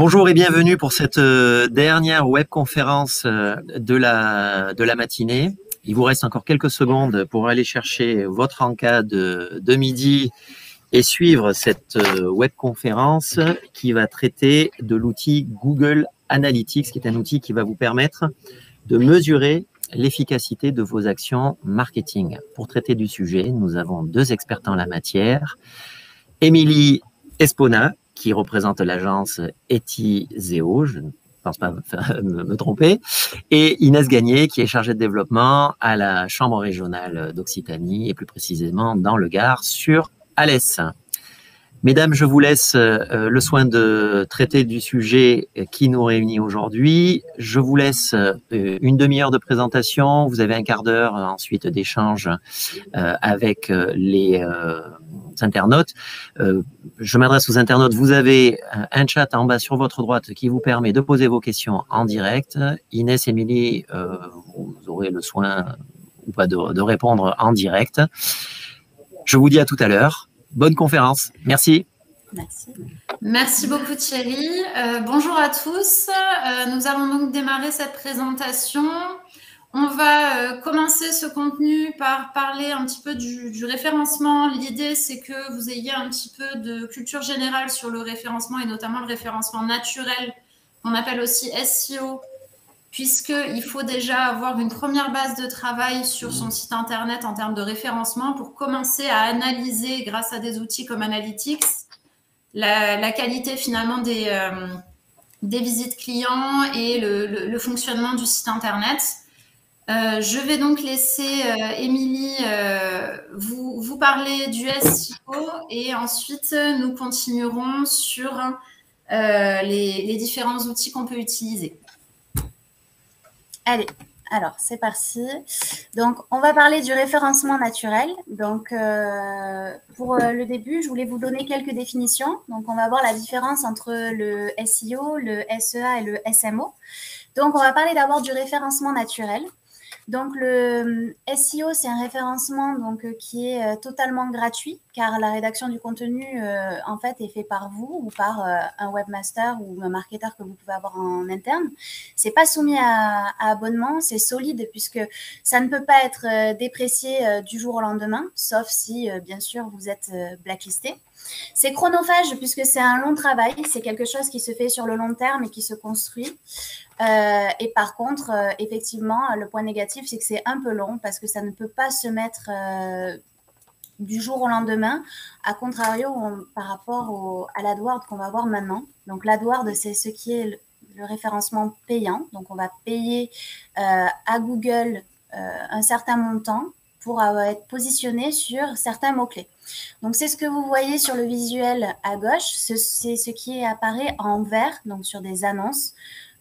Bonjour et bienvenue pour cette dernière webconférence de la matinée. Il vous reste encore quelques secondes pour aller chercher votre encas de midi et suivre cette webconférence qui va traiter de l'outil Google Analytics, qui est un outil qui va vous permettre de mesurer l'efficacité de vos actions marketing. Pour traiter du sujet, nous avons deux experts en la matière. Émilie Espona, qui représente l'agence Etizeo, je ne pense pas me tromper, et Inès Gagné, qui est chargée de développement à la Chambre régionale d'Occitanie, et plus précisément dans le Gard, sur Alès. Mesdames, je vous laisse le soin de traiter du sujet qui nous réunit aujourd'hui. Je vous laisse une demi-heure de présentation. Vous avez un quart d'heure ensuite d'échange avec les internautes. Je m'adresse aux internautes. Vous avez un chat en bas sur votre droite qui vous permet de poser vos questions en direct. Inès, Émilie, vous aurez le soin ou pas de répondre en direct. Je vous dis à tout à l'heure. Bonne conférence. Merci. Merci. Merci beaucoup Thierry. Bonjour à tous. Nous allons donc démarrer cette présentation. On va commencer ce contenu par parler un petit peu du référencement. L'idée, c'est que vous ayez un petit peu de culture générale sur le référencement et notamment le référencement naturel, qu'on appelle aussi SEO, puisqu'il faut déjà avoir une première base de travail sur son site internet en termes de référencement pour commencer à analyser, grâce à des outils comme Analytics, la qualité finalement des visites clients et le fonctionnement du site internet. Je vais donc laisser Émilie vous parler du SEO et ensuite nous continuerons sur les différents outils qu'on peut utiliser. Allez, alors c'est parti. Donc, on va parler du référencement naturel. Donc, pour le début, je voulais vous donner quelques définitions. Donc, on va voir la différence entre le SEO, le SEA et le SMO. Donc, on va parler d'abord du référencement naturel. Donc, le SEO, c'est un référencement qui est totalement gratuit car la rédaction du contenu, en fait, est fait par vous ou par un webmaster ou un marketeur que vous pouvez avoir en interne. C'est pas soumis à abonnement, c'est solide puisque ça ne peut pas être déprécié du jour au lendemain, sauf si, bien sûr, vous êtes blacklisté. C'est chronophage puisque c'est un long travail, c'est quelque chose qui se fait sur le long terme et qui se construit. Et par contre, effectivement, le point négatif, c'est que c'est un peu long parce que ça ne peut pas se mettre du jour au lendemain, à contrario par rapport à l'AdWords qu'on va voir maintenant. Donc l'AdWords, c'est ce qui est le référencement payant. Donc on va payer à Google un certain montant pour être positionné sur certains mots-clés. Donc, c'est ce que vous voyez sur le visuel à gauche. C'est ce qui apparaît en vert, donc sur des annonces.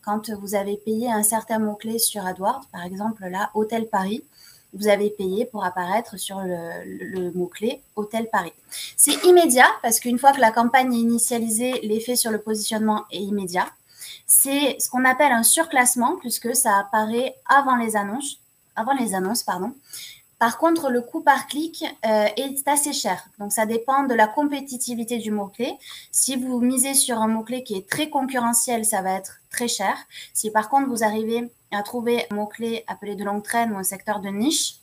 Quand vous avez payé un certain mot-clé sur AdWords, par exemple là, Hôtel Paris, vous avez payé pour apparaître sur le mot-clé Hôtel Paris. C'est immédiat parce qu'une fois que la campagne est initialisée, l'effet sur le positionnement est immédiat. C'est ce qu'on appelle un surclassement puisque ça apparaît avant les annonces. Par contre, le coût par clic est assez cher. Donc, ça dépend de la compétitivité du mot-clé. Si vous misez sur un mot-clé qui est très concurrentiel, ça va être très cher. Si par contre, vous arrivez à trouver un mot-clé appelé de longue traîne ou un secteur de niche,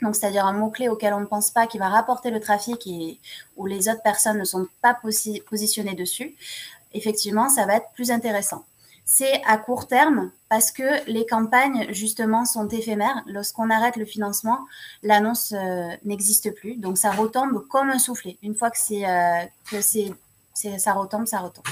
donc c'est-à-dire un mot-clé auquel on ne pense pas, qui va rapporter le trafic et où les autres personnes ne sont pas positionnées dessus, effectivement, ça va être plus intéressant. C'est à court terme parce que les campagnes, justement, sont éphémères. Lorsqu'on arrête le financement, l'annonce n'existe plus. Donc, ça retombe comme un soufflet. Une fois que ça retombe, ça retombe.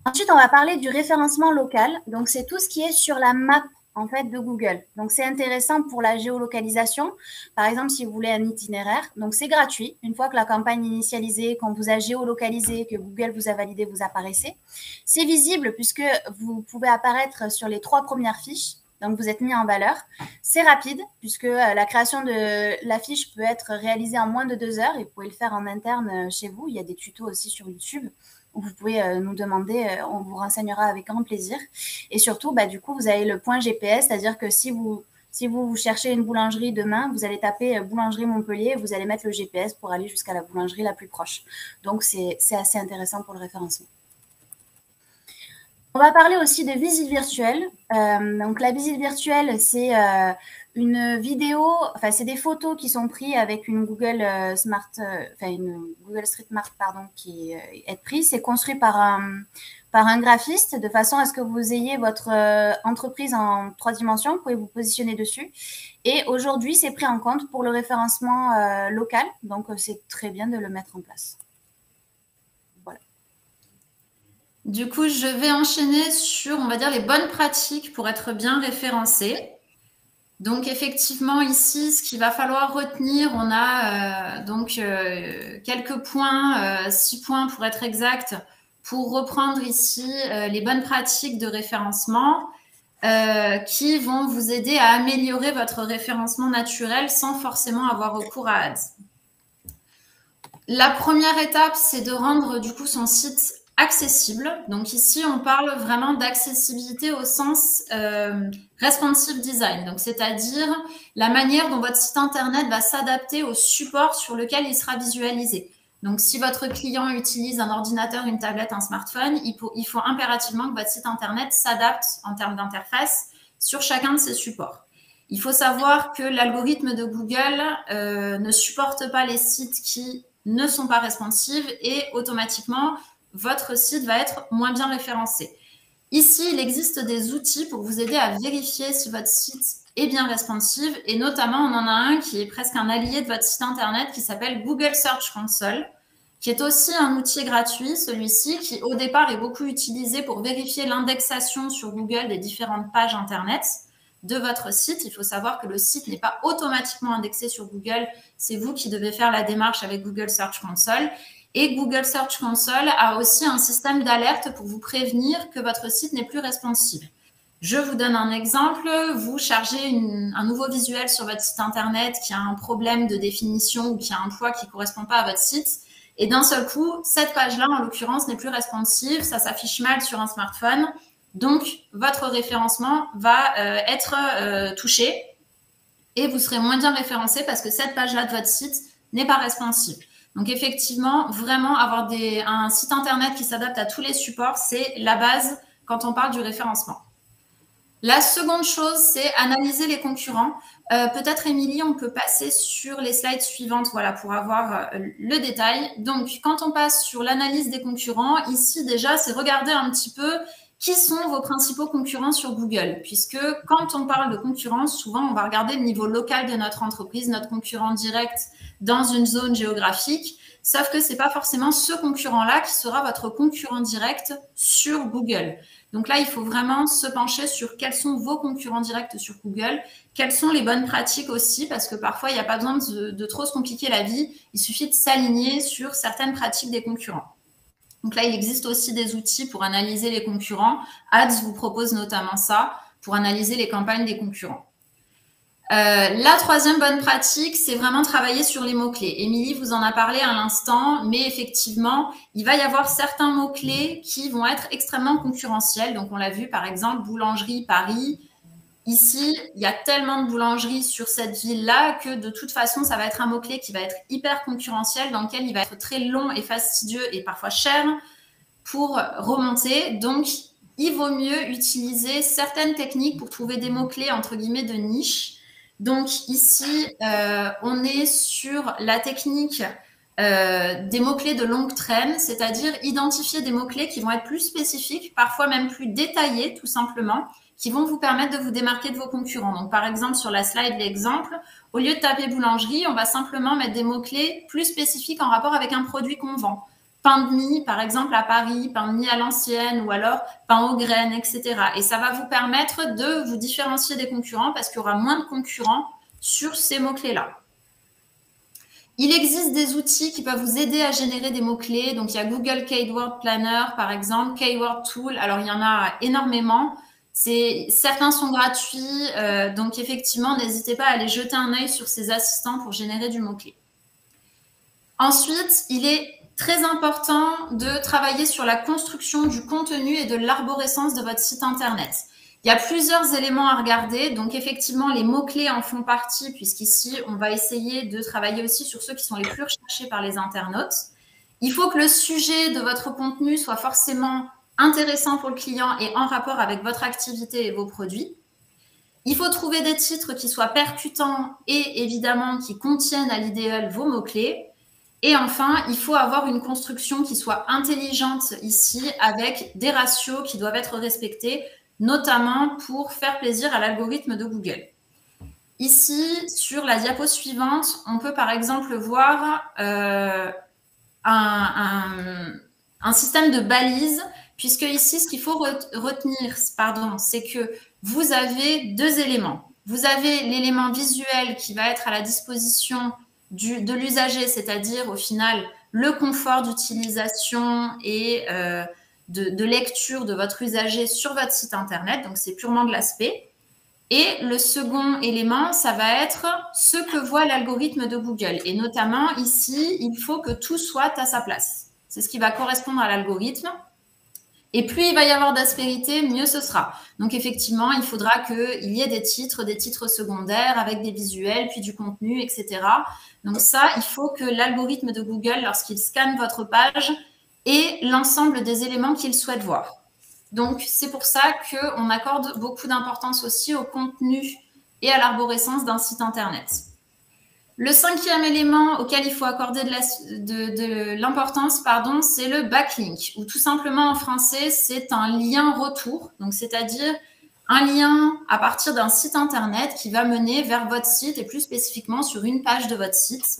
Ensuite, on va parler du référencement local. Donc, c'est tout ce qui est sur la map en fait de Google. Donc, c'est intéressant pour la géolocalisation. Par exemple, si vous voulez un itinéraire, donc c'est gratuit. Une fois que la campagne est initialisée, qu'on vous a géolocalisé, que Google vous a validé, vous apparaissez. C'est visible puisque vous pouvez apparaître sur les 3 premières fiches. Donc, vous êtes mis en valeur. C'est rapide puisque la création de la fiche peut être réalisée en moins de 2 heures et vous pouvez le faire en interne chez vous. Il y a des tutos aussi sur YouTube. Vous pouvez nous demander, on vous renseignera avec grand plaisir. Et surtout, du coup, vous avez le point GPS, c'est-à-dire que si vous cherchez une boulangerie demain, vous allez taper boulangerie Montpellier, vous allez mettre le GPS pour aller jusqu'à la boulangerie la plus proche. Donc, c'est assez intéressant pour le référencement. On va parler aussi de visite virtuelle. Donc, la visite virtuelle, c'est une vidéo, enfin, c'est des photos qui sont prises avec une Google une Google Street Map, pardon, qui est prise. C'est construit par un graphiste de façon à ce que vous ayez votre entreprise en 3 dimensions. Vous pouvez vous positionner dessus. Et aujourd'hui, c'est pris en compte pour le référencement local. Donc, c'est très bien de le mettre en place. Du coup, je vais enchaîner sur, on va dire, les bonnes pratiques pour être bien référencé. Donc, effectivement, ici, ce qu'il va falloir retenir, on a quelques points, 6 points pour être exact, pour reprendre ici les bonnes pratiques de référencement qui vont vous aider à améliorer votre référencement naturel sans forcément avoir recours à Ads. La première étape, c'est de rendre du coup son site accessible. Donc ici, on parle vraiment d'accessibilité au sens responsive design. Donc c'est-à-dire la manière dont votre site internet va s'adapter au support sur lequel il sera visualisé. Donc si votre client utilise un ordinateur, une tablette, un smartphone, il faut impérativement que votre site internet s'adapte en termes d'interface sur chacun de ces supports. Il faut savoir que l'algorithme de Google ne supporte pas les sites qui ne sont pas responsives et automatiquement, votre site va être moins bien référencé. Ici, il existe des outils pour vous aider à vérifier si votre site est bien responsive et notamment, on en a un qui est presque un allié de votre site internet qui s'appelle Google Search Console, qui est aussi un outil gratuit, celui-ci, qui au départ est beaucoup utilisé pour vérifier l'indexation sur Google des différentes pages internet de votre site. Il faut savoir que le site n'est pas automatiquement indexé sur Google, c'est vous qui devez faire la démarche avec Google Search Console. Et Google Search Console a aussi un système d'alerte pour vous prévenir que votre site n'est plus responsive. Je vous donne un exemple. Vous chargez un nouveau visuel sur votre site internet qui a un problème de définition ou qui a un poids qui ne correspond pas à votre site. Et d'un seul coup, cette page-là, en l'occurrence, n'est plus responsive. Ça s'affiche mal sur un smartphone. Donc, votre référencement va être touché et vous serez moins bien référencé parce que cette page-là de votre site n'est pas responsive. Donc, effectivement, vraiment avoir un site internet qui s'adapte à tous les supports, c'est la base quand on parle du référencement. La seconde chose, c'est analyser les concurrents. Peut-être, Émilie, on peut passer sur les slides suivantes voilà, pour avoir le détail. Donc, quand on passe sur l'analyse des concurrents, ici, déjà, c'est regarder un petit peu qui sont vos principaux concurrents sur Google. Puisque quand on parle de concurrence, souvent, on va regarder le niveau local de notre entreprise, notre concurrent direct dans une zone géographique. Sauf que ce n'est pas forcément ce concurrent-là qui sera votre concurrent direct sur Google. Donc là, il faut vraiment se pencher sur quels sont vos concurrents directs sur Google, quelles sont les bonnes pratiques aussi, parce que parfois, il n'y a pas besoin de trop se compliquer la vie. Il suffit de s'aligner sur certaines pratiques des concurrents. Donc là, il existe aussi des outils pour analyser les concurrents. Ads vous propose notamment ça pour analyser les campagnes des concurrents. La troisième bonne pratique, c'est vraiment travailler sur les mots-clés. Émilie vous en a parlé à l'instant, mais effectivement, il va y avoir certains mots-clés qui vont être extrêmement concurrentiels. Donc, on l'a vu, par exemple, boulangerie Paris. Ici, il y a tellement de boulangeries sur cette ville-là que de toute façon, ça va être un mot-clé qui va être hyper concurrentiel, dans lequel il va être très long et fastidieux et parfois cher pour remonter. Donc, il vaut mieux utiliser certaines techniques pour trouver des mots-clés, entre guillemets, de niche. Donc, ici, on est sur la technique des mots-clés de longue traîne, c'est-à-dire identifier des mots-clés qui vont être plus spécifiques, parfois même plus détaillés, tout simplement, qui vont vous permettre de vous démarquer de vos concurrents. Donc, par exemple, sur la slide, l'exemple, au lieu de taper boulangerie, on va simplement mettre des mots-clés plus spécifiques en rapport avec un produit qu'on vend. Pain de mie, par exemple, à Paris, pain de mie à l'ancienne ou alors pain aux graines, etc. Et ça va vous permettre de vous différencier des concurrents parce qu'il y aura moins de concurrents sur ces mots-clés-là. Il existe des outils qui peuvent vous aider à générer des mots-clés. Donc, il y a Google Keyword Planner, par exemple, Keyword Tool. Alors, il y en a énormément. Certains sont gratuits. Donc, effectivement, n'hésitez pas à aller jeter un œil sur ces assistants pour générer du mot-clé. Ensuite, il est très important de travailler sur la construction du contenu et de l'arborescence de votre site internet. Il y a plusieurs éléments à regarder. Donc, effectivement, les mots-clés en font partie, puisqu'ici, on va essayer de travailler aussi sur ceux qui sont les plus recherchés par les internautes. Il faut que le sujet de votre contenu soit forcément intéressants pour le client et en rapport avec votre activité et vos produits. Il faut trouver des titres qui soient percutants et évidemment qui contiennent à l'idéal vos mots-clés. Et enfin, il faut avoir une construction qui soit intelligente ici avec des ratios qui doivent être respectés, notamment pour faire plaisir à l'algorithme de Google. Ici, sur la diapo suivante, on peut par exemple voir un système de balises, puisque ici, ce qu'il faut retenir, c'est que vous avez deux éléments. Vous avez l'élément visuel qui va être à la disposition de l'usager, c'est-à-dire au final le confort d'utilisation et de lecture de votre usager sur votre site internet. Donc, c'est purement de l'aspect. Et le second élément, ça va être ce que voit l'algorithme de Google. Et notamment ici, il faut que tout soit à sa place. C'est ce qui va correspondre à l'algorithme. Et plus il va y avoir d'aspérité, mieux ce sera. Donc effectivement, il faudra qu'il y ait des titres secondaires avec des visuels, puis du contenu, etc. Donc ça, il faut que l'algorithme de Google, lorsqu'il scanne votre page, ait l'ensemble des éléments qu'il souhaite voir. Donc c'est pour ça qu'on accorde beaucoup d'importance aussi au contenu et à l'arborescence d'un site internet. Le cinquième élément auquel il faut accorder de l'importance, c'est le backlink, ou tout simplement en français, c'est un lien retour, donc c'est-à-dire un lien à partir d'un site internet qui va mener vers votre site et plus spécifiquement sur une page de votre site.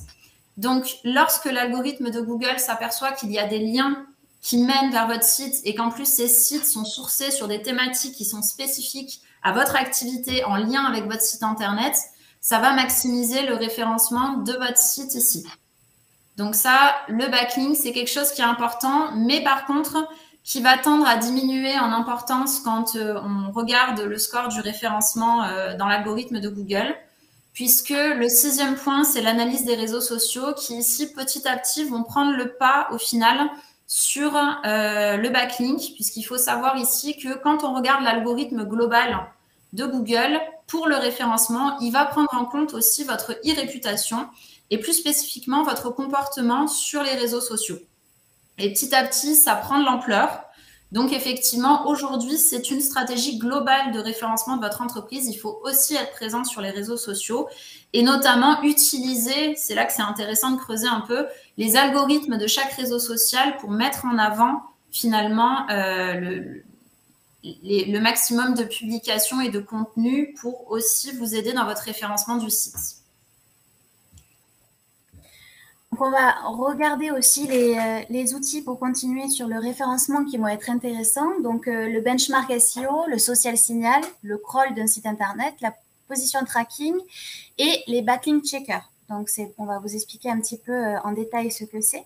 Donc, lorsque l'algorithme de Google s'aperçoit qu'il y a des liens qui mènent vers votre site et qu'en plus ces sites sont sourcés sur des thématiques qui sont spécifiques à votre activité en lien avec votre site internet, ça va maximiser le référencement de votre site ici. Donc ça, le backlink, c'est quelque chose qui est important, mais par contre, qui va tendre à diminuer en importance quand on regarde le score du référencement dans l'algorithme de Google, puisque le sixième point, c'est l'analyse des réseaux sociaux qui ici, petit à petit, vont prendre le pas au final sur le backlink, puisqu'il faut savoir ici que quand on regarde l'algorithme global de Google, pour le référencement, il va prendre en compte aussi votre e-réputation et plus spécifiquement votre comportement sur les réseaux sociaux. Et petit à petit, ça prend de l'ampleur. Donc effectivement, aujourd'hui, c'est une stratégie globale de référencement de votre entreprise. Il faut aussi être présent sur les réseaux sociaux et notamment utiliser, c'est là que c'est intéressant de creuser un peu, les algorithmes de chaque réseau social pour mettre en avant finalement le maximum de publications et de contenu pour aussi vous aider dans votre référencement du site. Donc on va regarder aussi les outils pour continuer sur le référencement qui vont être intéressants. Donc le benchmark SEO, le social signal, le crawl d'un site internet, la position tracking et les backlink checkers. Donc on va vous expliquer un petit peu en détail ce que c'est.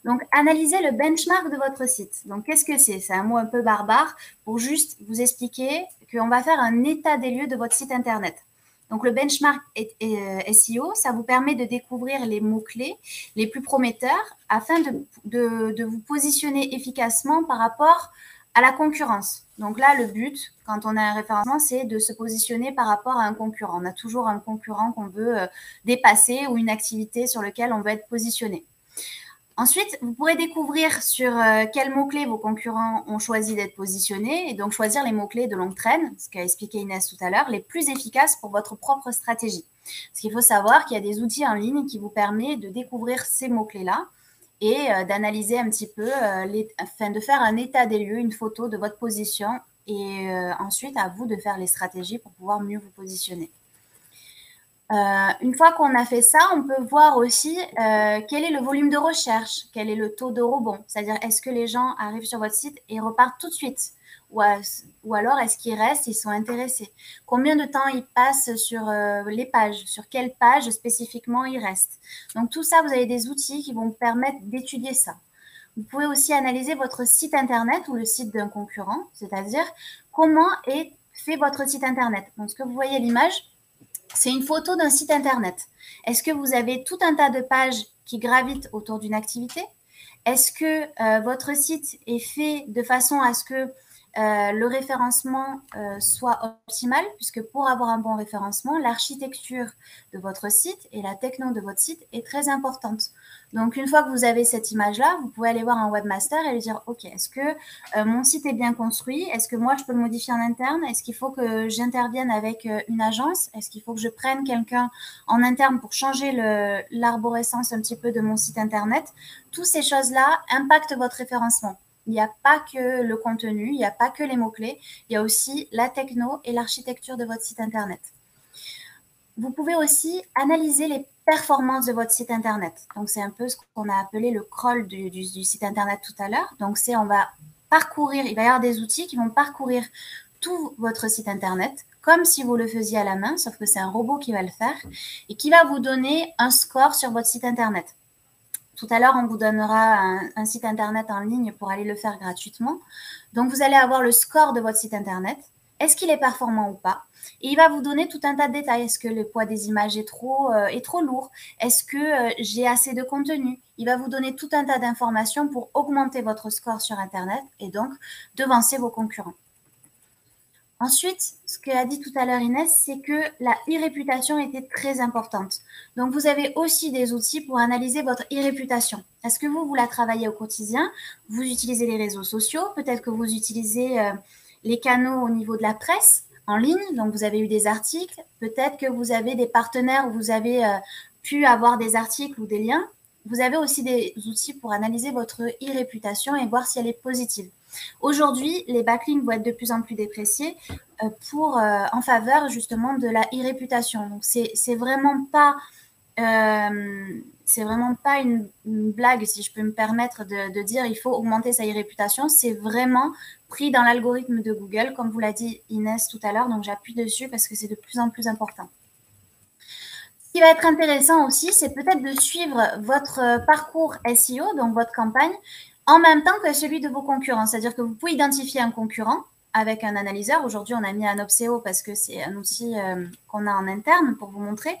Donc, analysez le benchmark de votre site. Donc, qu'est-ce que c'est? C'est un mot un peu barbare pour juste vous expliquer qu'on va faire un état des lieux de votre site internet. Donc, le benchmark SEO, ça vous permet de découvrir les mots-clés les plus prometteurs afin de vous positionner efficacement par rapport à la concurrence. Donc là, le but, quand on a un référencement, c'est de se positionner par rapport à un concurrent. On a toujours un concurrent qu'on veut dépasser ou une activité sur laquelle on veut être positionné. Ensuite, vous pourrez découvrir sur quels mots-clés vos concurrents ont choisi d'être positionnés et donc choisir les mots-clés de longue traîne, ce qu'a expliqué Inès tout à l'heure, les plus efficaces pour votre propre stratégie. Parce qu'il faut savoir qu'il y a des outils en ligne qui vous permettent de découvrir ces mots-clés-là et d'analyser un petit peu, de faire un état des lieux, une photo de votre position et ensuite à vous de faire les stratégies pour pouvoir mieux vous positionner. Une fois qu'on a fait ça, on peut voir aussi quel est le volume de recherche, quel est le taux de rebond. C'est-à-dire, est-ce que les gens arrivent sur votre site et repartent tout de suite ou alors, est-ce qu'ils restent, ils sont intéressés? Combien de temps ils passent sur les pages? Sur quelles pages spécifiquement ils restent? Donc, tout ça, vous avez des outils qui vont vous permettre d'étudier ça. Vous pouvez aussi analyser votre site Internet ou le site d'un concurrent, c'est-à-dire comment est fait votre site Internet. Donc, ce que vous voyez à l'image, c'est une photo d'un site Internet. Est-ce que vous avez tout un tas de pages qui gravitent autour d'une activité? Est-ce que votre site est fait de façon à ce que le référencement soit optimal, puisque pour avoir un bon référencement, l'architecture de votre site et la techno de votre site est très importante. Donc, une fois que vous avez cette image-là, vous pouvez aller voir un webmaster et lui dire, OK, est-ce que mon site est bien construit? Est-ce que moi, je peux le modifier en interne? Est-ce qu'il faut que j'intervienne avec une agence? Est-ce qu'il faut que je prenne quelqu'un en interne pour changer l'arborescence un petit peu de mon site Internet? Toutes ces choses-là impactent votre référencement. Il n'y a pas que le contenu, il n'y a pas que les mots-clés, il y a aussi la techno et l'architecture de votre site Internet. Vous pouvez aussi analyser les performances de votre site Internet. Donc, c'est un peu ce qu'on a appelé le crawl du site Internet tout à l'heure. Donc, on va parcourir, il va y avoir des outils qui vont parcourir tout votre site Internet, comme si vous le faisiez à la main, sauf que c'est un robot qui va le faire et qui va vous donner un score sur votre site Internet. Tout à l'heure, on vous donnera un site Internet en ligne pour aller le faire gratuitement. Donc, vous allez avoir le score de votre site Internet. Est-ce qu'il est performant ou pas? Et il va vous donner tout un tas de détails. Est-ce que le poids des images est trop lourd? Est-ce que j'ai assez de contenu? Il va vous donner tout un tas d'informations pour augmenter votre score sur Internet et donc devancer vos concurrents. Ensuite, ce qu'a dit tout à l'heure Inès, c'est que la e-réputation était très importante. Donc, vous avez aussi des outils pour analyser votre e-réputation. Est-ce que vous la travaillez au quotidien? Vous utilisez les réseaux sociaux? Peut-être que vous utilisez les canaux au niveau de la presse en ligne. Donc, vous avez eu des articles. Peut-être que vous avez des partenaires où vous avez pu avoir des articles ou des liens. Vous avez aussi des outils pour analyser votre e-réputation et voir si elle est positive. Aujourd'hui, les backlinks vont être de plus en plus dépréciés en faveur justement de la e-réputation. Donc, c'est vraiment pas une blague, si je peux me permettre de dire il faut augmenter sa e-réputation. C'est vraiment pris dans l'algorithme de Google, comme vous l'a dit Inès tout à l'heure. Donc, j'appuie dessus parce que c'est de plus en plus important. Ce qui va être intéressant aussi, c'est peut-être de suivre votre parcours SEO, donc votre campagne, en même temps que celui de vos concurrents. C'est-à-dire que vous pouvez identifier un concurrent avec un analyseur. Aujourd'hui, on a mis un Opseo parce que c'est un outil qu'on a en interne pour vous montrer.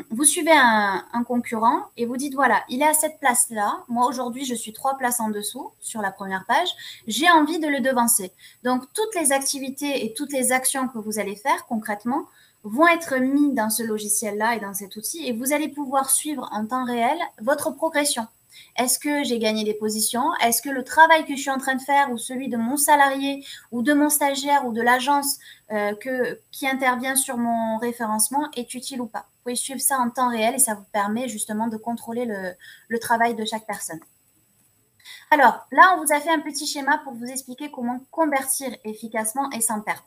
Vous suivez un concurrent et vous dites, voilà, il est à cette place-là. Moi, aujourd'hui, je suis 3 places en dessous sur la première page. J'ai envie de le devancer. Donc, toutes les activités et toutes les actions que vous allez faire concrètement vont être mis dans ce logiciel-là et dans cet outil et vous allez pouvoir suivre en temps réel votre progression. Est-ce que j'ai gagné des positions? Est-ce que le travail que je suis en train de faire ou celui de mon salarié ou de mon stagiaire ou de l'agence qui intervient sur mon référencement est utile ou pas? Vous pouvez suivre ça en temps réel et ça vous permet justement de contrôler le travail de chaque personne. Alors, là, on vous a fait un petit schéma pour vous expliquer comment convertir efficacement et sans perte.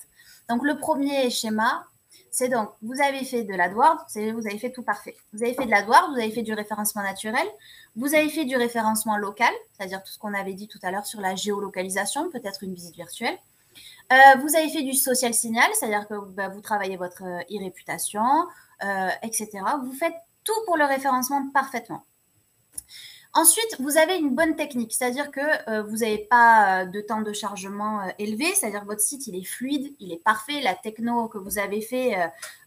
Donc, le premier schéma, c'est donc, vous avez fait de l'AdWords, vous avez fait tout parfait. Vous avez fait de l'AdWords, vous avez fait du référencement naturel, vous avez fait du référencement local, c'est-à-dire tout ce qu'on avait dit tout à l'heure sur la géolocalisation, peut-être une visite virtuelle. Vous avez fait du social signal, c'est-à-dire que vous travaillez votre e-réputation, etc. Vous faites tout pour le référencement parfaitement. Ensuite, vous avez une bonne technique, c'est-à-dire que vous n'avez pas de temps de chargement élevé, c'est-à-dire que votre site, il est fluide, il est parfait. La techno que vous avez fait,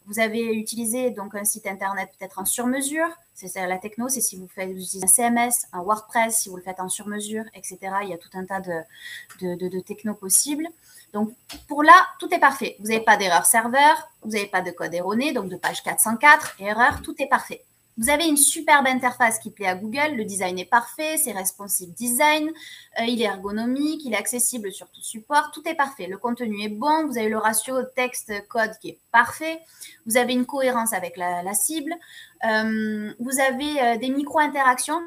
vous avez utilisé donc un site Internet peut-être en sur-mesure. La techno, c'est si vous utilisez un CMS, un WordPress, si vous le faites en sur-mesure, etc. Il y a tout un tas de techno possibles. Donc, pour là, tout est parfait. Vous n'avez pas d'erreur serveur, vous n'avez pas de code erroné, donc de page 404, erreur, tout est parfait. Vous avez une superbe interface qui plaît à Google. Le design est parfait, c'est responsive design, il est ergonomique, il est accessible sur tout support. Tout est parfait. Le contenu est bon. Vous avez le ratio texte-code qui est parfait. Vous avez une cohérence avec la cible. Vous avez des micro-interactions.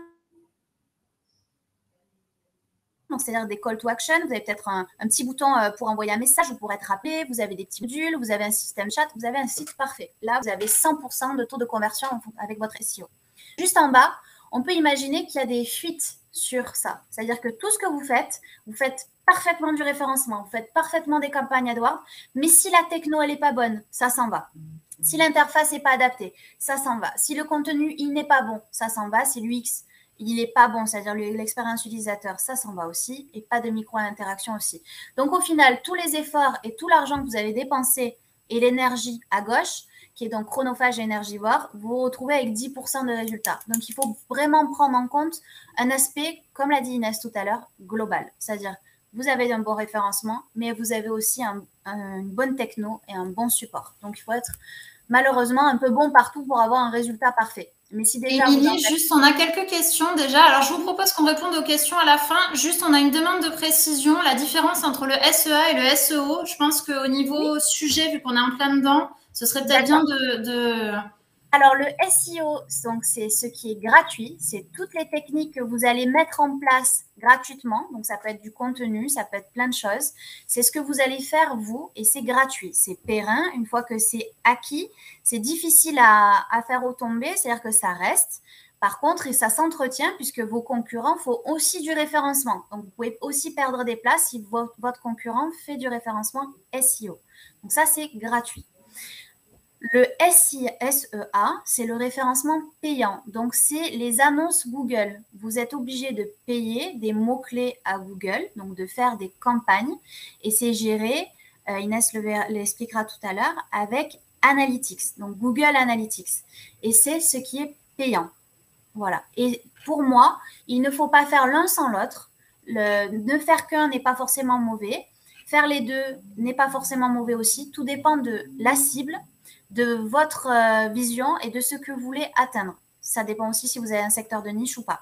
C'est-à-dire des call to action, vous avez peut-être un petit bouton pour envoyer un message ou pour être rappelé, vous avez des petits modules, vous avez un système chat, vous avez un site parfait. Là, vous avez 100% de taux de conversion avec votre SEO. Juste en bas, on peut imaginer qu'il y a des fuites sur ça. C'est-à-dire que tout ce que vous faites parfaitement du référencement, vous faites parfaitement des campagnes AdWords, mais si la techno, elle n'est pas bonne, ça s'en va. Si l'interface n'est pas adaptée, ça s'en va. Si le contenu, il n'est pas bon, ça s'en va. Si l'UX, il n'est pas bon, c'est-à-dire l'expérience utilisateur, ça s'en va aussi, et pas de micro-interaction aussi. Donc, au final, tous les efforts et tout l'argent que vous avez dépensé et l'énergie à gauche, qui est donc chronophage et énergivore, vous vous retrouvez avec 10% de résultats. Donc, il faut vraiment prendre en compte un aspect, comme l'a dit Inès tout à l'heure, global. C'est-à-dire, vous avez un bon référencement, mais vous avez aussi une bonne techno et un bon support. Donc, il faut être malheureusement un peu bon partout pour avoir un résultat parfait. Mais si déjà Émilie, juste, on a quelques questions déjà. Alors, je vous propose qu'on réponde aux questions à la fin. Juste, on a une demande de précision. La différence entre le SEA et le SEO, je pense qu'au niveau sujet, vu qu'on est en plein dedans, ce serait peut-être bien de... Alors, le SEO, donc, c'est ce qui est gratuit. C'est toutes les techniques que vous allez mettre en place gratuitement. Donc, ça peut être du contenu, ça peut être plein de choses. C'est ce que vous allez faire, vous, et c'est gratuit. C'est périn. Une fois que c'est acquis, c'est difficile à faire retomber, c'est-à-dire que ça reste. Par contre, et ça s'entretient puisque vos concurrents font aussi du référencement. Donc, vous pouvez aussi perdre des places si votre concurrent fait du référencement SEO. Donc, ça, c'est gratuit. Le SEA, c'est le référencement payant. Donc, c'est les annonces Google. Vous êtes obligé de payer des mots-clés à Google, donc de faire des campagnes. Et c'est géré, Inès l'expliquera tout à l'heure, avec Analytics, donc Google Analytics. Et c'est ce qui est payant. Voilà. Et pour moi, il ne faut pas faire l'un sans l'autre. Ne faire qu'un n'est pas forcément mauvais. Faire les deux n'est pas forcément mauvais aussi. Tout dépend de la cible, de votre vision et de ce que vous voulez atteindre. Ça dépend aussi si vous avez un secteur de niche ou pas.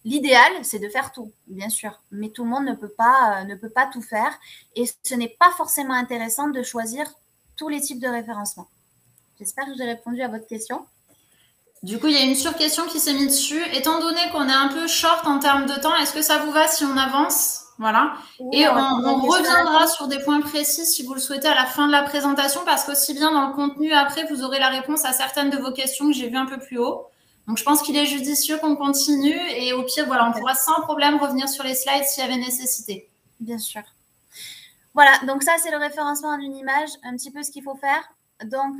L'idéal, c'est de faire tout, bien sûr, mais tout le monde ne peut pas tout faire et ce n'est pas forcément intéressant de choisir tous les types de référencement. J'espère que j'ai répondu à votre question. Du coup, il y a une surquestion qui s'est mise dessus. Étant donné qu'on est un peu short en termes de temps, est-ce que ça vous va si on avance ? Voilà. Oui, et on reviendra sur des points précis si vous le souhaitez à la fin de la présentation parce qu'aussi bien dans le contenu, après, vous aurez la réponse à certaines de vos questions que j'ai vues un peu plus haut. Donc, je pense qu'il est judicieux qu'on continue et au pire, voilà, on pourra sans problème revenir sur les slides s'il y avait nécessité. Bien sûr. Voilà, donc ça, c'est le référencement en une image, un petit peu ce qu'il faut faire. Donc,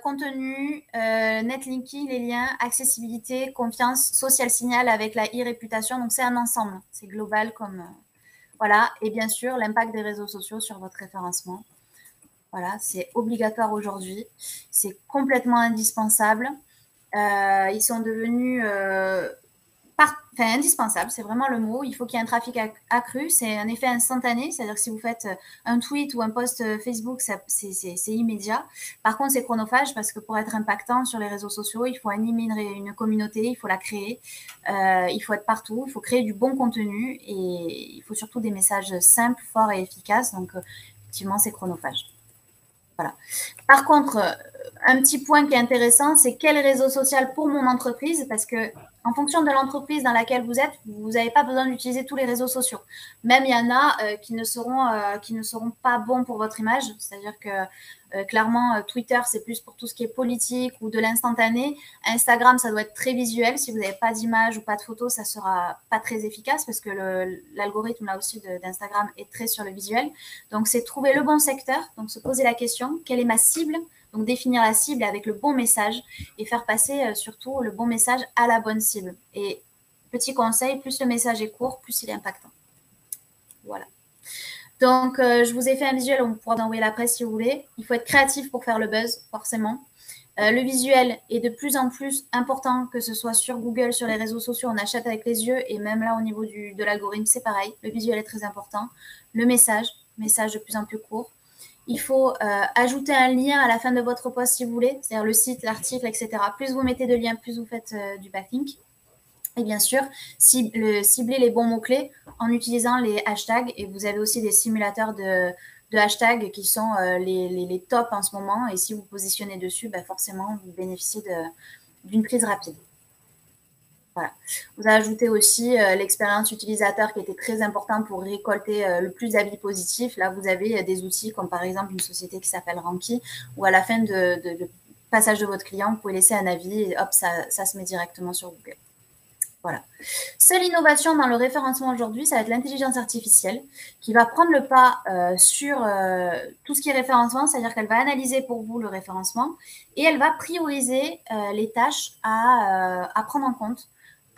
contenu, netlinking, les liens, accessibilité, confiance, social signal avec la e-réputation. Donc, c'est un ensemble. C'est global comme... voilà. Et bien sûr, l'impact des réseaux sociaux sur votre référencement. Voilà, c'est obligatoire aujourd'hui. C'est complètement indispensable. Ils sont devenus... indispensable, c'est vraiment le mot. Il faut qu'il y ait un trafic accru. C'est un effet instantané, c'est-à-dire que si vous faites un tweet ou un post Facebook, c'est immédiat. Par contre, c'est chronophage parce que pour être impactant sur les réseaux sociaux, il faut animer une communauté, il faut la créer, il faut être partout, il faut créer du bon contenu et il faut surtout des messages simples, forts et efficaces. Donc, effectivement, c'est chronophage. Voilà. Par contre, un petit point qui est intéressant, c'est quel réseau social pour mon entreprise, parce que en fonction de l'entreprise dans laquelle vous êtes, vous n'avez pas besoin d'utiliser tous les réseaux sociaux. Même il y en a qui ne seront pas bons pour votre image, c'est-à-dire que clairement, Twitter, c'est plus pour tout ce qui est politique ou de l'instantané. Instagram, ça doit être très visuel. Si vous n'avez pas d'image ou pas de photo, ça ne sera pas très efficace parce que l'algorithme là aussi d'Instagram est très sur le visuel. Donc, c'est trouver le bon secteur, donc se poser la question, quelle est ma cible ? Donc, définir la cible avec le bon message et faire passer surtout le bon message à la bonne cible. Et petit conseil, plus le message est court, plus il est impactant. Voilà. Donc, je vous ai fait un visuel, on pourra envoyer la presse si vous voulez. Il faut être créatif pour faire le buzz, forcément. Le visuel est de plus en plus important, que ce soit sur Google, sur les réseaux sociaux, on achète avec les yeux. Et même là, au niveau de l'algorithme, c'est pareil. Le visuel est très important. Le message de plus en plus court. Il faut ajouter un lien à la fin de votre post si vous voulez, c'est-à-dire le site, l'article, etc. Plus vous mettez de liens, plus vous faites du backlink. Et bien sûr, cibler les bons mots-clés en utilisant les hashtags. Et vous avez aussi des simulateurs de hashtags qui sont les tops en ce moment. Et si vous positionnez dessus, forcément, vous bénéficiez d'une prise rapide. Voilà. Vous ajoutez aussi l'expérience utilisateur qui était très importante pour récolter le plus d'avis positifs. Là, vous avez des outils comme par exemple une société qui s'appelle Ranky où à la fin de passage de votre client, vous pouvez laisser un avis et hop, ça se met directement sur Google. Voilà. Seule innovation dans le référencement aujourd'hui, ça va être l'intelligence artificielle qui va prendre le pas sur tout ce qui est référencement, c'est-à-dire qu'elle va analyser pour vous le référencement et elle va prioriser les tâches à prendre en compte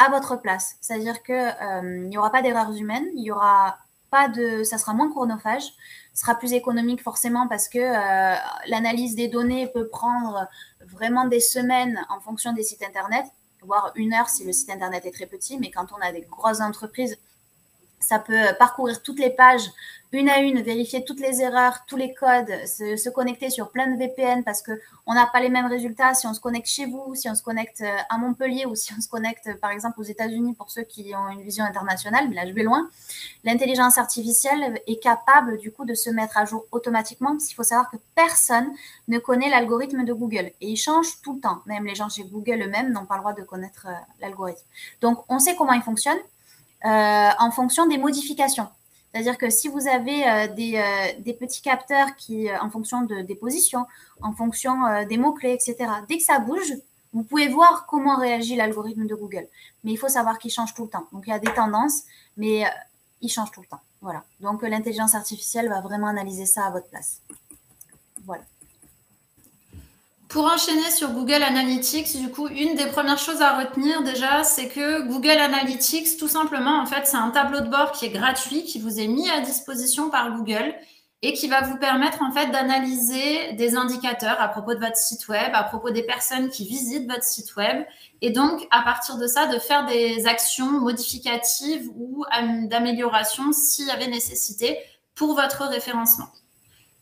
à votre place. C'est-à-dire qu'il n'y aura pas d'erreurs humaines, il y aura pas ça sera moins chronophage, ce sera plus économique forcément parce que l'analyse des données peut prendre vraiment des semaines en fonction des sites internet, voire 1 heure si le site internet est très petit, mais quand on a des grosses entreprises, Ça peut parcourir toutes les pages une à une, vérifier toutes les erreurs, tous les codes, se connecter sur plein de VPN parce qu'on n'a pas les mêmes résultats si on se connecte chez vous, si on se connecte à Montpellier ou si on se connecte par exemple aux États-Unis pour ceux qui ont une vision internationale, mais là je vais loin. L'intelligence artificielle est capable du coup de se mettre à jour automatiquement parce qu'il faut savoir que personne ne connaît l'algorithme de Google et il change tout le temps. Même les gens chez Google eux-mêmes n'ont pas le droit de connaître l'algorithme. Donc on sait comment il fonctionne en fonction des modifications. C'est-à-dire que si vous avez des petits capteurs qui, en fonction des positions, en fonction des mots-clés, etc., dès que ça bouge, vous pouvez voir comment réagit l'algorithme de Google. Mais il faut savoir qu'il change tout le temps. Donc, il y a des tendances, mais il change tout le temps. Voilà. Donc, l'intelligence artificielle va vraiment analyser ça à votre place. Voilà. Pour enchaîner sur Google Analytics, du coup, une des premières choses à retenir déjà, c'est que Google Analytics, tout simplement, en fait, c'est un tableau de bord qui est gratuit, qui vous est mis à disposition par Google et qui va vous permettre, en fait, d'analyser des indicateurs à propos de votre site web, à propos des personnes qui visitent votre site web et donc, à partir de ça, de faire des actions modificatives ou d'amélioration s'il y avait nécessité pour votre référencement.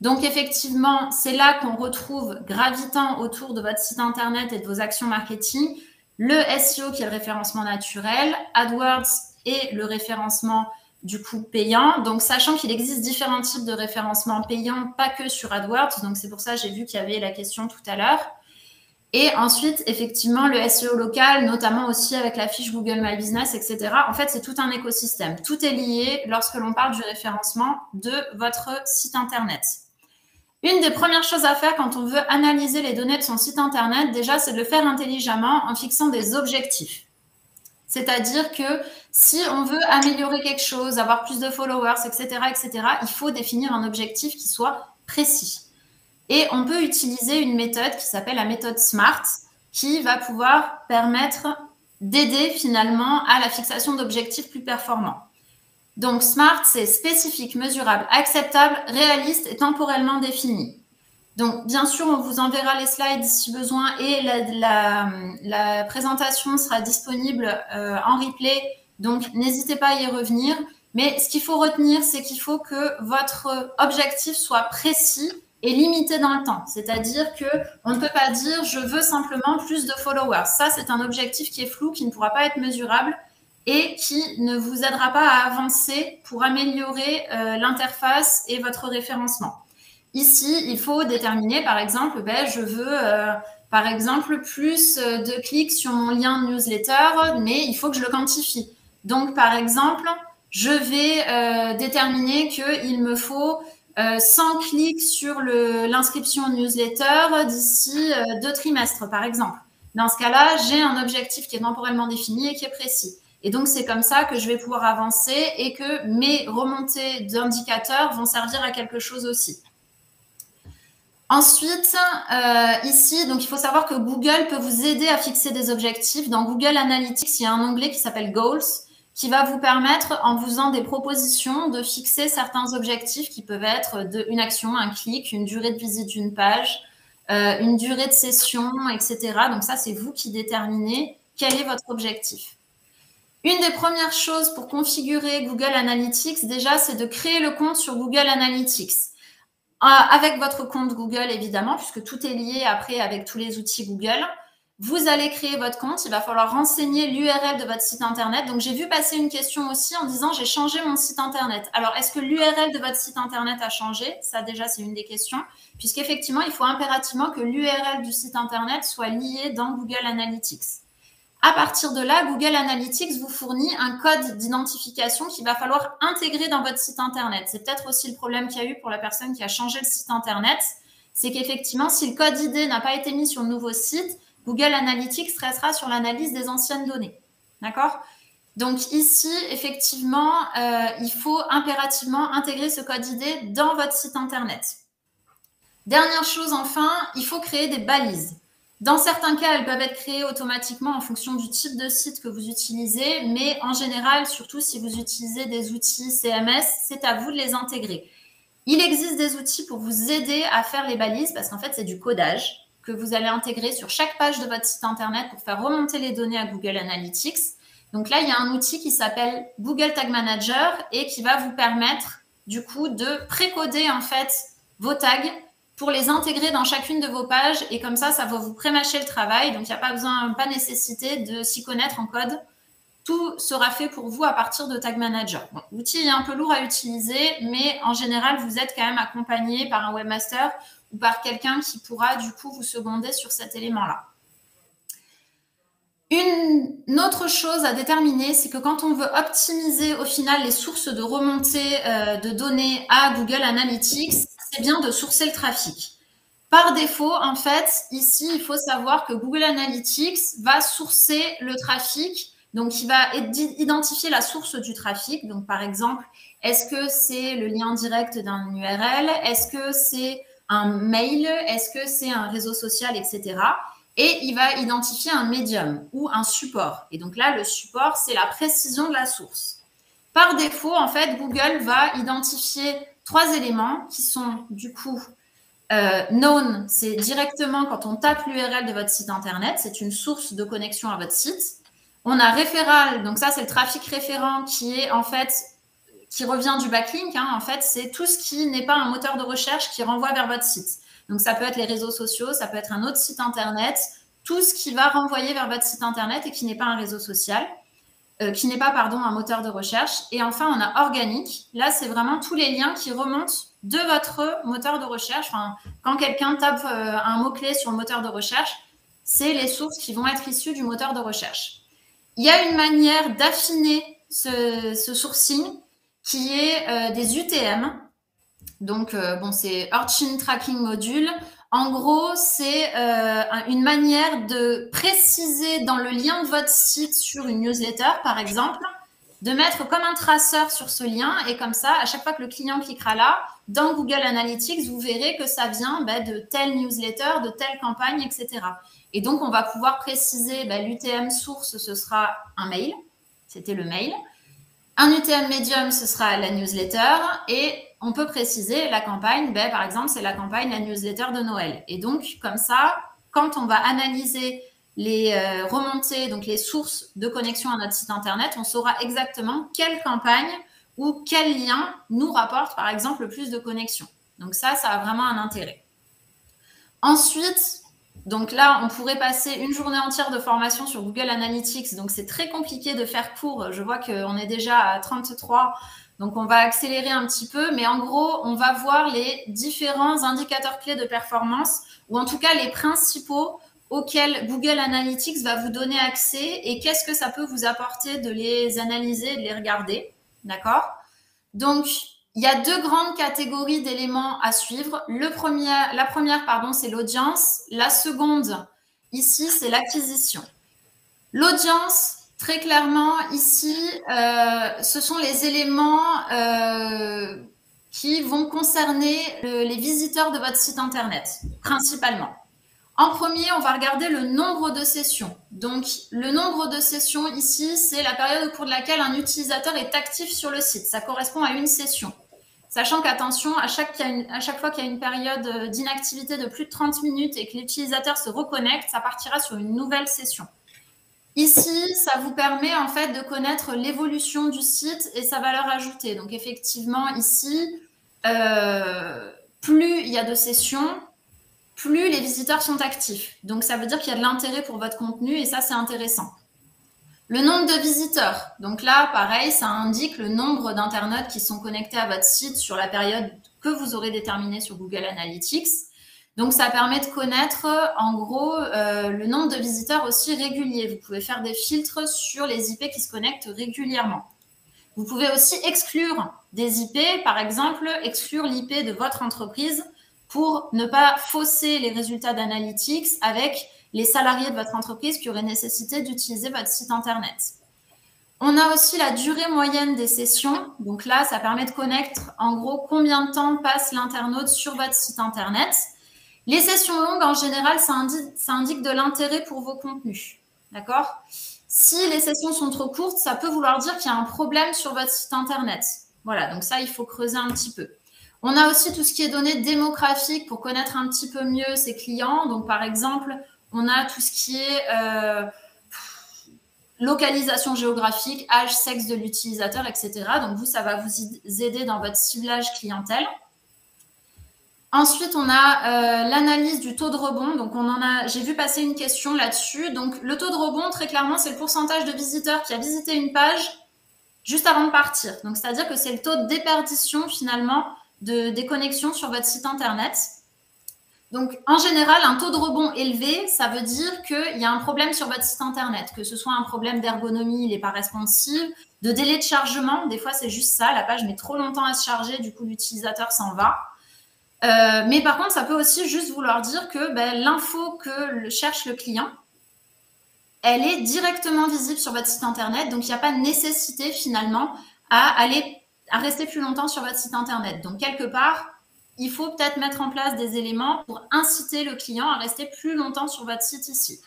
Donc, effectivement, c'est là qu'on retrouve, gravitant autour de votre site Internet et de vos actions marketing, le SEO qui est le référencement naturel, AdWords et le référencement du coup payant. Donc, sachant qu'il existe différents types de référencement payant, pas que sur AdWords. Donc, c'est pour ça que j'ai vu qu'il y avait la question tout à l'heure. Et ensuite, effectivement, le SEO local, notamment aussi avec la fiche Google My Business, etc. En fait, c'est tout un écosystème. Tout est lié lorsque l'on parle du référencement de votre site Internet. Une des premières choses à faire quand on veut analyser les données de son site Internet, déjà, c'est de le faire intelligemment en fixant des objectifs. C'est-à-dire que si on veut améliorer quelque chose, avoir plus de followers, etc., il faut définir un objectif qui soit précis. Et on peut utiliser une méthode qui s'appelle la méthode SMART, qui va pouvoir permettre d'aider finalement à la fixation d'objectifs plus performants. Donc, SMART, c'est spécifique, mesurable, acceptable, réaliste et temporellement défini. Donc, bien sûr, on vous enverra les slides si besoin et la présentation sera disponible en replay. Donc, n'hésitez pas à y revenir. Mais ce qu'il faut retenir, c'est qu'il faut que votre objectif soit précis et limité dans le temps. C'est-à-dire qu'on ne peut pas dire « je veux simplement plus de followers ». Ça, c'est un objectif qui est flou, qui ne pourra pas être mesurable et qui ne vous aidera pas à avancer pour améliorer l'interface et votre référencement. Ici, il faut déterminer, par exemple, je veux, par exemple, plus de clics sur mon lien newsletter, mais il faut que je le quantifie. Donc, par exemple, je vais déterminer qu'il me faut 100 clics sur l'inscription newsletter d'ici 2 trimestres, par exemple. Dans ce cas-là, j'ai un objectif qui est temporellement défini et qui est précis. Et donc, c'est comme ça que je vais pouvoir avancer et que mes remontées d'indicateurs vont servir à quelque chose aussi. Ensuite, ici, donc il faut savoir que Google peut vous aider à fixer des objectifs. Dans Google Analytics, il y a un onglet qui s'appelle Goals qui va vous permettre, en vous faisant des propositions, de fixer certains objectifs qui peuvent être une action, un clic, une durée de visite d'une page, une durée de session, etc. Donc ça, c'est vous qui déterminez quel est votre objectif. Une des premières choses pour configurer Google Analytics, déjà, c'est de créer le compte sur Google Analytics. Avec votre compte Google, évidemment, puisque tout est lié après avec tous les outils Google. Vous allez créer votre compte. Il va falloir renseigner l'URL de votre site Internet. Donc, j'ai vu passer une question aussi en disant « j'ai changé mon site Internet ». Alors, est-ce que l'URL de votre site Internet a changé? Ça, déjà, c'est une des questions. Puisqu'effectivement, il faut impérativement que l'URL du site Internet soit liée dans Google Analytics. À partir de là, Google Analytics vous fournit un code d'identification qu'il va falloir intégrer dans votre site Internet. C'est peut-être aussi le problème qu'il y a eu pour la personne qui a changé le site Internet. C'est qu'effectivement, si le code ID n'a pas été mis sur le nouveau site, Google Analytics restera sur l'analyse des anciennes données. D'accord? Donc ici, effectivement, il faut impérativement intégrer ce code ID dans votre site Internet. Dernière chose, enfin, il faut créer des balises. Dans certains cas, elles peuvent être créées automatiquement en fonction du type de site que vous utilisez, mais en général, surtout si vous utilisez des outils CMS, c'est à vous de les intégrer. Il existe des outils pour vous aider à faire les balises, parce qu'en fait, c'est du codage que vous allez intégrer sur chaque page de votre site Internet pour faire remonter les données à Google Analytics. Donc là, il y a un outil qui s'appelle Google Tag Manager et qui va vous permettre du coup de précoder en fait vos tags pour les intégrer dans chacune de vos pages et comme ça va vous prémâcher le travail. Donc, il n'y a pas nécessité de s'y connaître en code. Tout sera fait pour vous à partir de Tag Manager. Bon, l'outil est un peu lourd à utiliser, mais en général, vous êtes quand même accompagné par un webmaster ou par quelqu'un qui pourra du coup vous seconder sur cet élément-là. Une autre chose à déterminer, c'est que quand on veut optimiser au final les sources de remontée de données à Google Analytics, c'est bien de sourcer le trafic. Par défaut, en fait, ici, il faut savoir que Google Analytics va sourcer le trafic. Donc, il va identifier la source du trafic. Donc, par exemple, est-ce que c'est le lien direct d'un URL? Est-ce que c'est un mail? Est-ce que c'est un réseau social, etc. Et il va identifier un médium ou un support. Et donc là, le support, c'est la précision de la source. Par défaut, en fait, Google va identifier 3 éléments qui sont du coup known, c'est directement quand on tape l'URL de votre site internet, c'est une source de connexion à votre site. On a référal, donc ça c'est le trafic référent qui est en fait qui revient du backlink. En fait, c'est tout ce qui n'est pas un moteur de recherche qui renvoie vers votre site. Donc ça peut être les réseaux sociaux, ça peut être un autre site internet, tout ce qui va renvoyer vers votre site internet et qui n'est pas un réseau social. Qui n'est pas, un moteur de recherche. Et enfin, on a organique. Là, c'est vraiment tous les liens qui remontent de votre moteur de recherche. Enfin, quand quelqu'un tape un mot-clé sur le moteur de recherche, c'est les sources qui vont être issues du moteur de recherche. Il y a une manière d'affiner ce sourcing qui est des UTM. Donc, c'est Origin Tracking Module. En gros, c'est une manière de préciser dans le lien de votre site sur une newsletter, par exemple, de mettre comme un traceur sur ce lien. Et comme ça, à chaque fois que le client cliquera là, dans Google Analytics, vous verrez que ça vient de telle newsletter, de telle campagne, etc. Et donc, on va pouvoir préciser l'UTM source, ce sera un mail. C'était le mail. Un UTM médium, ce sera la newsletter. Et on peut préciser la campagne, par exemple, c'est la campagne, la newsletter de Noël. Et donc, comme ça, quand on va analyser les remontées, donc les sources de connexion à notre site internet, on saura exactement quelle campagne ou quel lien nous rapporte, par exemple, le plus de connexions. Donc ça a vraiment un intérêt. Ensuite, donc là, on pourrait passer une journée entière de formation sur Google Analytics. Donc, c'est très compliqué de faire court. Je vois qu'on est déjà à 33. Donc, on va accélérer un petit peu. Mais en gros, on va voir les différents indicateurs clés de performance ou en tout cas les principaux auxquels Google Analytics va vous donner accès et qu'est-ce que ça peut vous apporter de les analyser et de les regarder. D'accord? Donc, il y a 2 grandes catégories d'éléments à suivre. La première, c'est l'audience. La seconde, ici, c'est l'acquisition. L'audience, très clairement, ici, ce sont les éléments qui vont concerner les visiteurs de votre site internet, principalement. En premier, on va regarder le nombre de sessions. Donc, le nombre de sessions ici, c'est la période au cours de laquelle un utilisateur est actif sur le site. Ça correspond à une session. Sachant qu'attention, à chaque fois qu'il y a une période d'inactivité de plus de 30 minutes et que l'utilisateur se reconnecte, ça partira sur une nouvelle session. Ici, ça vous permet en fait de connaître l'évolution du site et sa valeur ajoutée. Donc, effectivement, ici, plus il y a de sessions, plus les visiteurs sont actifs. Donc, ça veut dire qu'il y a de l'intérêt pour votre contenu et ça, c'est intéressant. Le nombre de visiteurs. Donc là, pareil, ça indique le nombre d'internautes qui sont connectés à votre site sur la période que vous aurez déterminée sur Google Analytics. Donc, ça permet de connaître, en gros, le nombre de visiteurs aussi réguliers. Vous pouvez faire des filtres sur les IP qui se connectent régulièrement. Vous pouvez aussi exclure des IP, par exemple, exclure l'IP de votre entreprise pour ne pas fausser les résultats d'Analytics avec les salariés de votre entreprise qui auraient nécessité d'utiliser votre site internet. On a aussi la durée moyenne des sessions. Donc là, ça permet de connaître en gros combien de temps passe l'internaute sur votre site internet. Les sessions longues, en général, ça indique de l'intérêt pour vos contenus. D'accord ? Si les sessions sont trop courtes, ça peut vouloir dire qu'il y a un problème sur votre site internet. Voilà, donc ça, il faut creuser un petit peu. On a aussi tout ce qui est données démographiques pour connaître un petit peu mieux ses clients. Donc, par exemple, on a tout ce qui est localisation géographique, âge, sexe de l'utilisateur, etc. Donc, vous, ça va vous aider dans votre ciblage clientèle. Ensuite, on a l'analyse du taux de rebond. Donc, j'ai vu passer une question là-dessus. Donc, le taux de rebond, très clairement, c'est le pourcentage de visiteurs qui a visité une page juste avant de partir. Donc, c'est-à-dire que c'est le taux de déperdition, finalement, des connexions sur votre site Internet. Donc, en général, un taux de rebond élevé, ça veut dire qu'il y a un problème sur votre site Internet, que ce soit un problème d'ergonomie, il n'est pas responsive, de délai de chargement. Des fois, c'est juste ça. La page met trop longtemps à se charger, du coup, l'utilisateur s'en va. Mais par contre, ça peut aussi juste vouloir dire que l'info que cherche le client, elle est directement visible sur votre site Internet. Donc, il n'y a pas de nécessité, finalement, à rester plus longtemps sur votre site Internet. Donc, quelque part, il faut peut-être mettre en place des éléments pour inciter le client à rester plus longtemps sur votre site ici.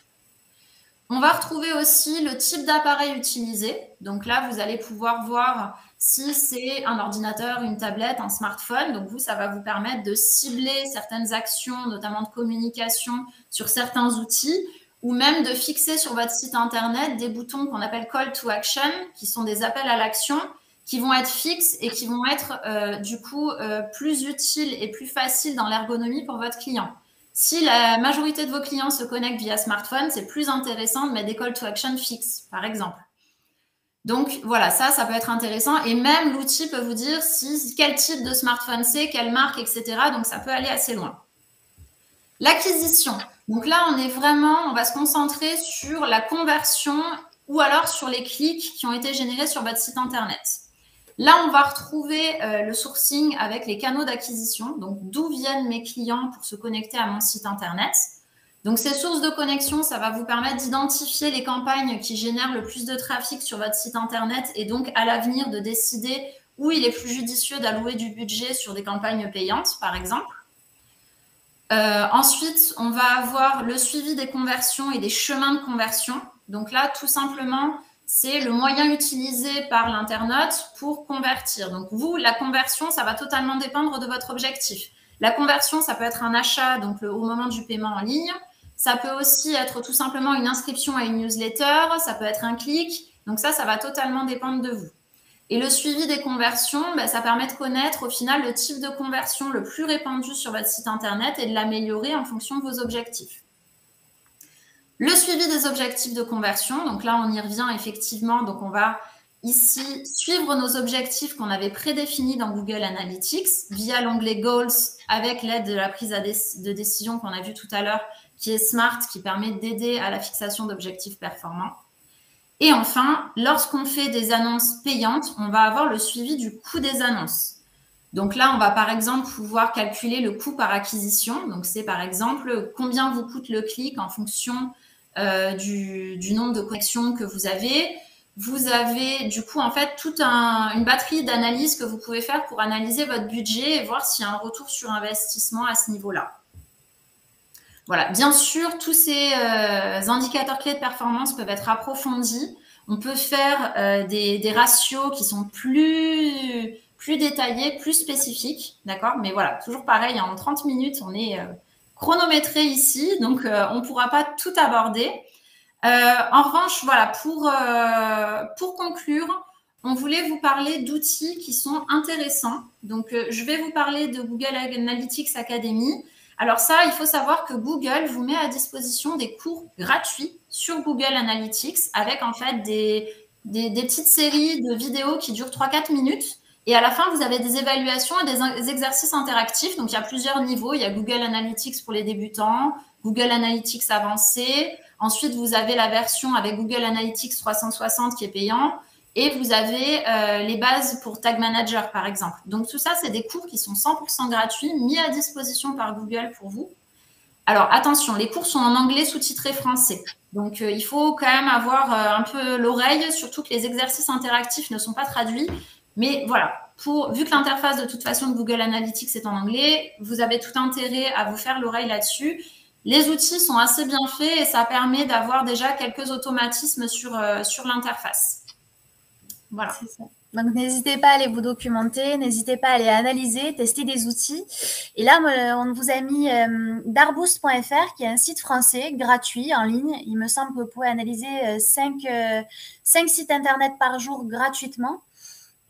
On va retrouver aussi le type d'appareil utilisé. Donc là, vous allez pouvoir voir si c'est un ordinateur, une tablette, un smartphone. Donc vous, ça va vous permettre de cibler certaines actions, notamment de communication, sur certains outils, ou même de fixer sur votre site Internet des boutons qu'on appelle Call to Action, qui sont des appels à l'action, qui vont être fixes et qui vont être du coup plus utiles et plus faciles dans l'ergonomie pour votre client. Si la majorité de vos clients se connectent via smartphone, c'est plus intéressant de mettre des call to action fixes, par exemple. Donc voilà, ça peut être intéressant. Et même l'outil peut vous dire quel type de smartphone c'est, quelle marque, etc. Donc ça peut aller assez loin. L'acquisition. Donc là, on va se concentrer sur la conversion ou alors sur les clics qui ont été générés sur votre site Internet. Là, on va retrouver le sourcing avec les canaux d'acquisition. Donc, d'où viennent mes clients pour se connecter à mon site Internet. Donc, ces sources de connexion, ça va vous permettre d'identifier les campagnes qui génèrent le plus de trafic sur votre site Internet et donc, à l'avenir, de décider où il est plus judicieux d'allouer du budget sur des campagnes payantes, par exemple. Ensuite, on va avoir le suivi des conversions et des chemins de conversion. Donc là, tout simplement, c'est le moyen utilisé par l'internaute pour convertir. Donc vous, la conversion, ça va totalement dépendre de votre objectif. La conversion, ça peut être un achat, donc au moment du paiement en ligne. Ça peut aussi être tout simplement une inscription à une newsletter. Ça peut être un clic. Donc ça va totalement dépendre de vous. Et le suivi des conversions, ça permet de connaître au final le type de conversion le plus répandu sur votre site Internet et de l'améliorer en fonction de vos objectifs. Le suivi des objectifs de conversion, donc là, on y revient effectivement. Donc, on va ici suivre nos objectifs qu'on avait prédéfinis dans Google Analytics via l'onglet Goals avec l'aide de la prise de décision qu'on a vue tout à l'heure, qui est Smart, qui permet d'aider à la fixation d'objectifs performants. Et enfin, lorsqu'on fait des annonces payantes, on va avoir le suivi du coût des annonces. Donc là, on va par exemple pouvoir calculer le coût par acquisition. Donc, c'est par exemple combien vous coûte le clic en fonction du nombre de connexions que vous avez. Vous avez du coup en fait toute une batterie d'analyses que vous pouvez faire pour analyser votre budget et voir s'il y a un retour sur investissement à ce niveau-là. Voilà, bien sûr, tous ces indicateurs clés de performance peuvent être approfondis. On peut faire des ratios qui sont plus détaillés, plus spécifiques, d'accord? Mais voilà, toujours pareil, en 30 minutes, on est chronométré ici, donc on ne pourra pas tout aborder. En revanche, voilà, pour conclure, on voulait vous parler d'outils qui sont intéressants. Donc, je vais vous parler de Google Analytics Academy. Alors ça, il faut savoir que Google vous met à disposition des cours gratuits sur Google Analytics avec en fait des petites séries de vidéos qui durent 3-4 minutes. Et à la fin, vous avez des évaluations et des exercices interactifs. Donc, il y a plusieurs niveaux. Il y a Google Analytics pour les débutants, Google Analytics avancé. Ensuite, vous avez la version avec Google Analytics 360 qui est payant. Et vous avez les bases pour Tag Manager, par exemple. Donc, tout ça, c'est des cours qui sont 100% gratuits, mis à disposition par Google pour vous. Alors, attention, les cours sont en anglais sous-titré français. Donc, il faut quand même avoir un peu l'oreille, surtout que les exercices interactifs ne sont pas traduits. Mais voilà, vu que l'interface de toute façon de Google Analytics est en anglais, vous avez tout intérêt à vous faire l'oreille là-dessus. Les outils sont assez bien faits et ça permet d'avoir déjà quelques automatismes sur l'interface. Voilà. C'est ça. Donc, n'hésitez pas à aller vous documenter, n'hésitez pas à aller analyser, tester des outils. Et là, on vous a mis darboost.fr, qui est un site français gratuit en ligne. Il me semble que vous pouvez analyser 5 sites internet par jour gratuitement.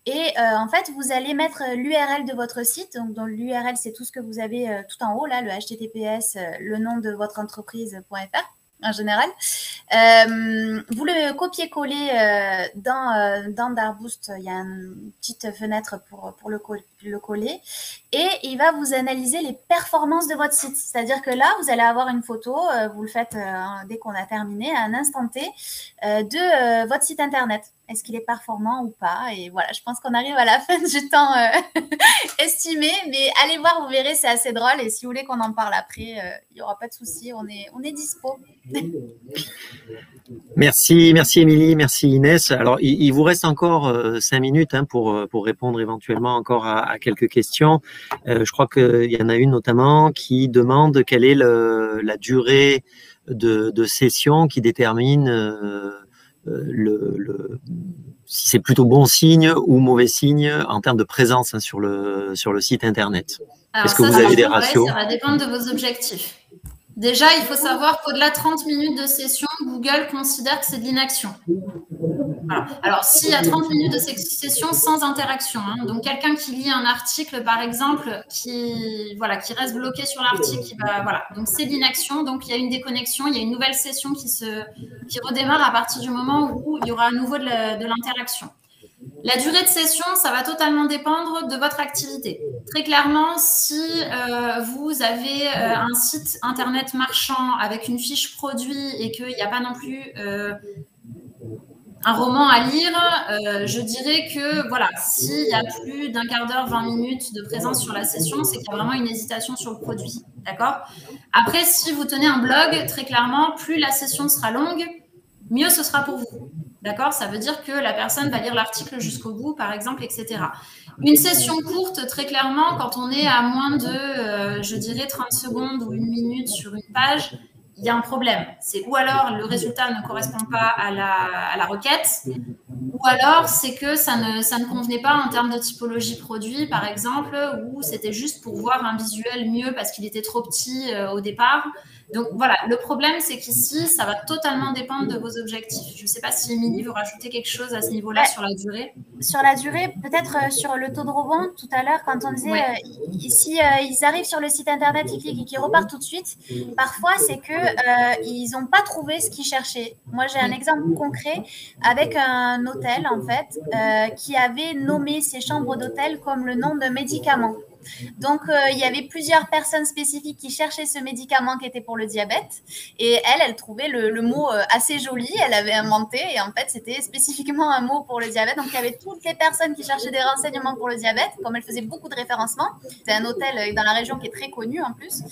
Et en fait, vous allez mettre l'URL de votre site. Donc, dans l'URL, c'est tout ce que vous avez tout en haut, là, le HTTPS, le nom de votre entreprise.fr en général. Vous le copiez-coller dans Darboost. Il y a une petite fenêtre pour le coller. Et il va vous analyser les performances de votre site. C'est-à-dire que là, vous allez avoir une photo, vous le faites dès qu'on a terminé, à un instant T, de votre site Internet. Est-ce qu'il est performant ou pas? Et voilà, je pense qu'on arrive à la fin du temps estimé. Mais allez voir, vous verrez, c'est assez drôle. Et si vous voulez qu'on en parle après, il n'y aura pas de souci. On est dispo. Merci Émilie, merci Inès. Alors, il vous reste encore 5 minutes pour répondre éventuellement encore à quelques questions. Je crois qu'il y en a une notamment qui demande quelle est la durée de session qui détermine si c'est plutôt bon signe ou mauvais signe en termes de présence sur le site internet. Est-ce que vous avez des ratios? Ça va dépendre de vos objectifs. Déjà, il faut savoir qu'au-delà de 30 minutes de session, Google considère que c'est de l'inaction. Voilà. Alors, s'il y a 30 minutes de session sans interaction, donc quelqu'un qui lit un article, par exemple, qui reste bloqué sur l'article, donc c'est de l'inaction, donc il y a une déconnexion, il y a une nouvelle session qui redémarre à partir du moment où il y aura à nouveau de l'interaction. La durée de session, ça va totalement dépendre de votre activité. Très clairement, si vous avez un site internet marchand avec une fiche produit et qu'il n'y a pas non plus un roman à lire, je dirais que s'il y a plus d'un quart d'heure, 20 minutes de présence sur la session, c'est qu'il y a vraiment une hésitation sur le produit. D'accord? Après, si vous tenez un blog, très clairement, plus la session sera longue, mieux ce sera pour vous. D'accord? Ça veut dire que la personne va lire l'article jusqu'au bout, par exemple, etc. Une session courte, très clairement, quand on est à moins de, je dirais, 30 secondes ou 1 minute sur une page, il y a un problème. C'est ou alors le résultat ne correspond pas à la requête, ou alors c'est que ça ne convenait pas en termes de typologie produit, par exemple, ou c'était juste pour voir un visuel mieux parce qu'il était trop petit au départ. Donc voilà, le problème, c'est qu'ici, ça va totalement dépendre de vos objectifs. Je ne sais pas si Émilie veut rajouter quelque chose à ce niveau-là sur la durée. Sur la durée, peut-être sur le taux de rebond, tout à l'heure, quand on disait, ici, ils arrivent sur le site internet, ils cliquent et qu'ils repartent tout de suite, parfois, c'est qu'ils n'ont pas trouvé ce qu'ils cherchaient. Moi, j'ai un exemple concret avec un hôtel, en fait, qui avait nommé ses chambres d'hôtel comme le nom d'un médicament. Donc, il y avait plusieurs personnes spécifiques qui cherchaient ce médicament qui était pour le diabète. Et elle trouvait le mot assez joli. Elle avait inventé. Et en fait, c'était spécifiquement un mot pour le diabète. Donc, il y avait toutes les personnes qui cherchaient des renseignements pour le diabète. Comme elle faisait beaucoup de référencement, c'est un hôtel dans la région qui est très connu en plus.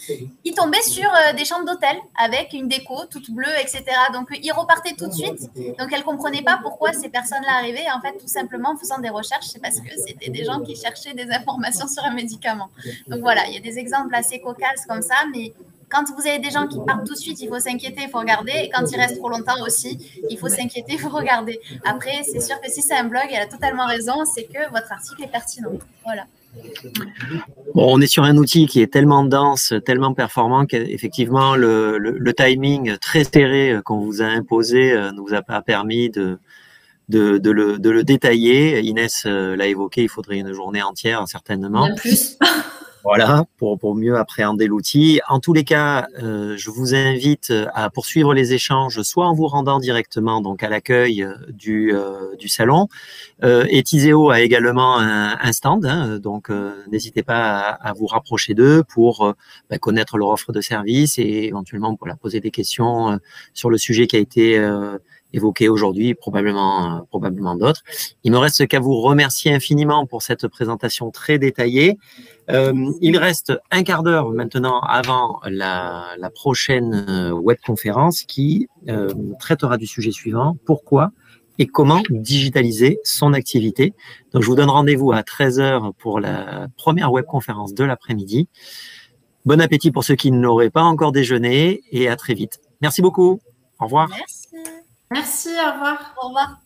Ils tombaient sur des chambres d'hôtel avec une déco toute bleue, etc. Donc, ils repartaient tout de suite. Donc, elle ne comprenait pas pourquoi ces personnes-là arrivaient. Et en fait, tout simplement, en faisant des recherches, c'est parce que c'était des gens qui cherchaient des informations sur un médicament. Donc voilà, il y a des exemples assez cocasses comme ça, mais quand vous avez des gens qui partent tout de suite, il faut s'inquiéter, il faut regarder. Et quand ils restent trop longtemps aussi, il faut s'inquiéter, il faut regarder. Après, c'est sûr que si c'est un blog, elle a totalement raison, c'est que votre article est pertinent. Voilà. Bon, on est sur un outil qui est tellement dense, tellement performant qu'effectivement, le timing très serré qu'on vous a imposé ne vous a pas permis de le détailler. Inès l'a évoqué, il faudrait une journée entière, certainement. Bien plus. Voilà, pour mieux appréhender l'outil. En tous les cas, je vous invite à poursuivre les échanges, soit en vous rendant directement donc à l'accueil du salon. Et Tiseo a également un stand, donc n'hésitez pas à vous rapprocher d'eux pour connaître leur offre de service et éventuellement pour leur poser des questions sur le sujet qui a été évoqué aujourd'hui, probablement d'autres. Il me reste qu'à vous remercier infiniment pour cette présentation très détaillée. Il reste un quart d'heure maintenant avant la prochaine webconférence qui traitera du sujet suivant, pourquoi et comment digitaliser son activité. Donc, je vous donne rendez-vous à 13h pour la première webconférence de l'après-midi. Bon appétit pour ceux qui n'auraient pas encore déjeuné et à très vite. Merci beaucoup. Au revoir. Merci. Merci, au revoir. Au revoir.